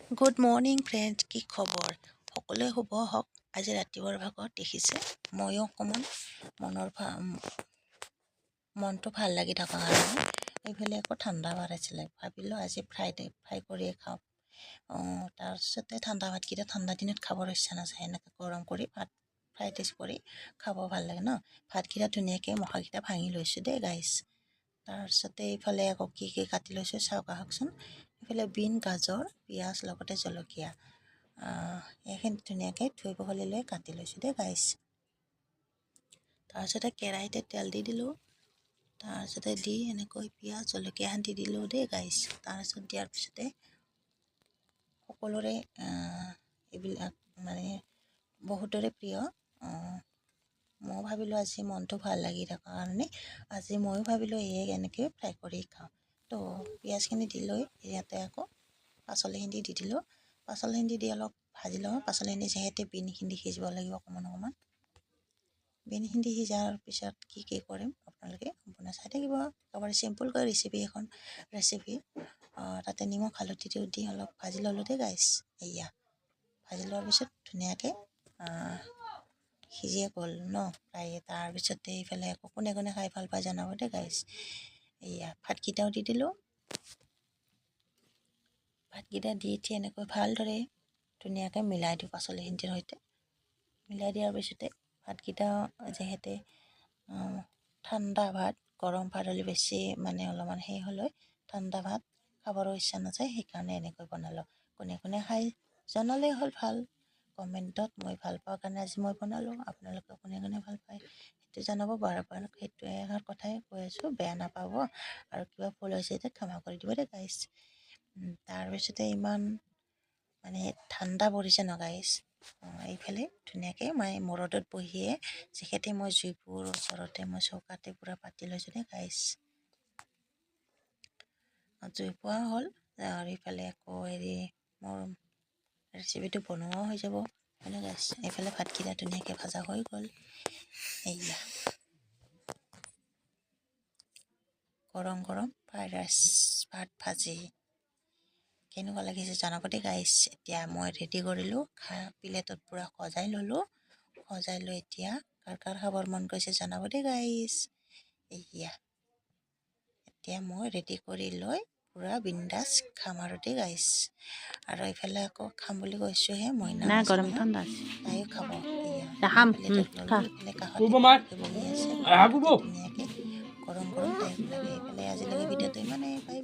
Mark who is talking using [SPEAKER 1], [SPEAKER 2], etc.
[SPEAKER 1] Good morning friends, কি খবৰ? সকলোৱে শুভ হওক। আজি ৰাতিপুৱাৰ ভাগত দেখিছে ময়ো অকণমান মনটো ভাল লাগি থকা কাৰণে এইফালে আকৌ ঠাণ্ডা ভাত আছিলে, ভাবিলোঁ আজি ফ্ৰাই কৰিয়ে খাওঁ। তাৰপিছতে ঠাণ্ডা ভাতকেইটা ঠাণ্ডা দিনত খাবৰ ইচ্ছা নাযায়, এনেকৈ গৰম কৰি ভাত ফ্ৰাইড ৰাইচ কৰি খাব ভাল লাগে ন। ভাতকেইটা ধুনীয়াকৈ মখাকেইটা ভাঙি লৈছোঁ দেই গাইছ। তাৰপিছতে এইফালে আকৌ কি কাটি লৈছোঁ চাওক আহকচোন। এইফালে বিন, গাজৰ, পিঁয়াজ লগতে জলকীয়া এইখিনি ধুনীয়াকৈ ধুই পখালি লৈ কাটি লৈছোঁ দেই গাইছ। তাৰপিছতে কেৰাহীতে তেল দি দিলোঁ। তাৰপিছতে দি এনেকৈ পিঁয়াজ জলকীয়া দি দিলোঁ দেই গাইছ। তাৰপিছত দিয়াৰ পিছতে সকলোৰে এইবিলাক মানে বহুতৰে প্ৰিয়। মই ভাবিলোঁ আজি মনটো ভাল লাগি থকাৰ কাৰণে আজি ময়ো ভাবিলোঁ এনেকৈ ফ্ৰাই কৰি খাওঁ। তো পিঁয়াজখিনি দি লৈ ইয়াতে আকৌ পাচলিখিনি দি দিলোঁ। পাচলিখিনি দি অলপ ভাজি লওঁ। পাচলিখিনি যিহেতু বিনখিনি সিজিব লাগিব অকণমান। বিনখিনি সিজাৰ পিছত কি কৰিম আপোনালোকে সম্পূৰ্ণ চাই থাকিব। একেবাৰে চিম্পুলকৈ ৰেচিপি তাতে নিমখ হালধি দি অলপ ভাজি ল'লোঁ দেই গাইছ। ভাজি লোৱাৰ পিছত ধুনীয়াকৈ সিজিয়ে গ'ল ন প্ৰায়। তাৰপিছতে এইফালে আকৌ কোনে কোনে খাই ভাল পায় জনাব দেই গাইছ। ভাতকেইটাও দি দিলোঁ। ভাতকেইটা দি এনেকৈ ভালদৰে ধুনীয়াকৈ মিলাই দিওঁ পাচলিখিনিৰ সৈতে। মিলাই দিয়াৰ পিছতে ভাতকেইটা যিহেতু ঠাণ্ডা ভাত, গৰম ভাত হ'লে বেছি অলপমান হ'লে ঠাণ্ডা ভাত খাবৰো ইচ্ছা নাযায়, সেইকাৰণে এনেকৈ বনালোঁ। কোনে কোনে খাই জনালেই হ'ল ভাল কমেণ্টত। মই ভাল পাওঁ কাৰণে আজি মই বনালোঁ। আপোনালোকে কোনে কোনে ভাল পায় সেইটো জনাব। বাৰ সেইটোৱে কথাই কৈ আছোঁ, বেয়া নাপাব। আৰু কিবা ভুল হৈছে এতিয়া ক্ষমা কৰি দিব দেই গাইছ। তাৰপিছতে ইমান ঠাণ্ডা পৰিছে ন গাইছ। এইফালে ধুনীয়াকৈ মই ৰ'দত বহিয়ে যিহেতু মই জুইবোৰ ওচৰতে মই চৌকাতে পূৰা পাতি লৈছোঁ দেই গাইছ। জুই পোৱা হ'ল আৰু এইফালে আকৌ মোৰ ৰেচিপিটো বনোৱাও হৈ যাব হয়নে গাইছ। এইফালে ভাতকেইটা ধুনীয়াকৈ ভাজা হৈ গ'ল। গৰম গৰম ফ্ৰাইড ৰাইচ ভাত ভাজি কেনেকুৱা লাগিছে জনাব দেই গাইছ। এতিয়া মই ৰেডি কৰিলোঁ, প্লেটত পূৰা সজাই ল'লোঁ। সজাই লৈ এতিয়া কাৰ খাবৰ মন গৈছে জনাব দেই গাইছ। এতিয়া মই ৰেডি কৰি লৈ পূৰা বিন্দাছ খাম আৰু দেই গাইছ। আৰু এইফালে আকৌ খাম বুলি কৈছোঁহে মইনা
[SPEAKER 2] গৰম ঠাণ্ডা
[SPEAKER 1] তাইও খাব। প্লেটত ল'লোঁ।
[SPEAKER 2] খা
[SPEAKER 1] এইফালে কাষতে বহি আছে ধুনীয়াকৈ গৰম গৰম তাইক লাগে। এইফালে আজিলৈকে ভিডিঅ'টো ইমানেই। Bye bye.